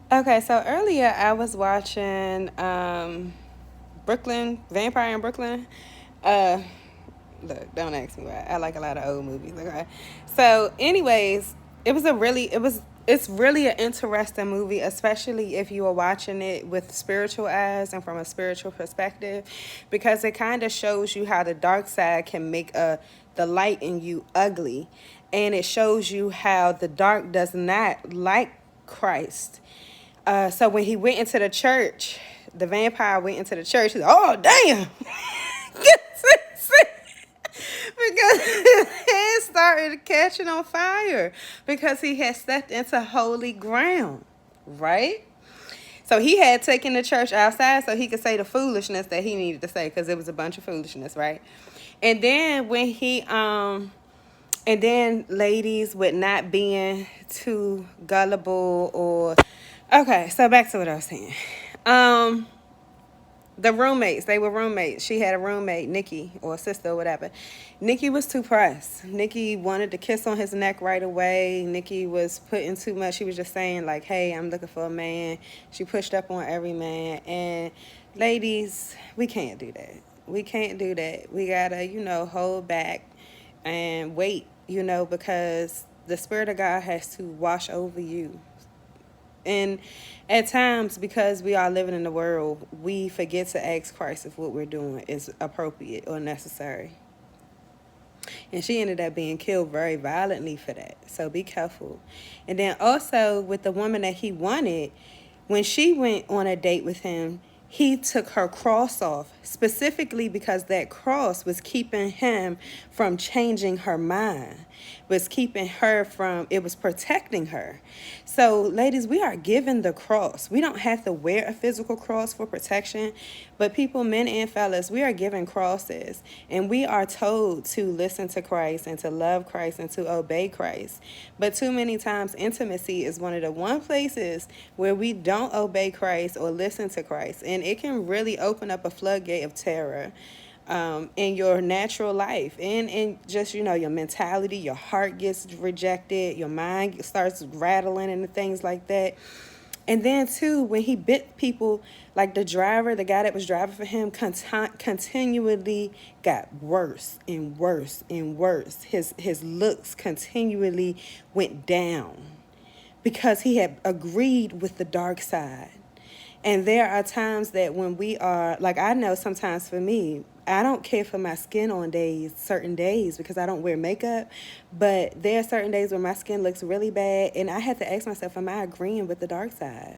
Okay, so earlier I was watching Brooklyn, Vampire in Brooklyn. Uh Look, don't ask me why. I like a lot of old movies, okay? So, anyways, it's really an interesting movie, especially if you are watching it with spiritual eyes and from a spiritual perspective, because it kind of shows you how the dark side can make the light in you ugly, and it shows you how the dark does not like Christ. So when he went into the church, the vampire went into the church. He's like, "Oh damn!" Because his head started catching on fire because he had stepped into holy ground, right? So he had taken the church outside so he could say the foolishness that he needed to say because it was a bunch of foolishness, right? And then and then ladies with not being too gullible or, okay, so back to what I was saying. Um, the roommates, they were roommates. She had a roommate, Nikki, or a sister or whatever. Nikki was too pressed. Nikki wanted to kiss on his neck right away. Nikki was putting too much. She was just saying, like, hey, I'm looking for a man. She pushed up on every man. And ladies, we can't do that. We can't do that. We gotta, hold back and wait, because the Spirit of God has to wash over you. And at times, because we are living in the world, we forget to ask Christ if what we're doing is appropriate or necessary. And she ended up being killed very violently for that. So be careful. And then also with the woman that he wanted, when she went on a date with him, he took her cross off specifically because that cross was keeping him from changing her mind, was keeping her from, it was protecting her. So ladies, we are given the cross. We don't have to wear a physical cross for protection, but people, men and fellas, we are given crosses, and we are told to listen to Christ and to love Christ and to obey Christ. But too many times intimacy is one of the one places where we don't obey Christ or listen to Christ, and it can really open up a floodgate of terror in your natural life, and in just your mentality. Your heart gets rejected, your mind starts rattling and things like that. And then too, when he bit people, like the driver, the guy that was driving for him, continually got worse and worse and worse. His looks continually went down because he had agreed with the dark side. And there are times that when we are, like, I know sometimes for me, I don't care for my skin on certain days, because I don't wear makeup. But there are certain days where my skin looks really bad, and I have to ask myself, am I agreeing with the dark side?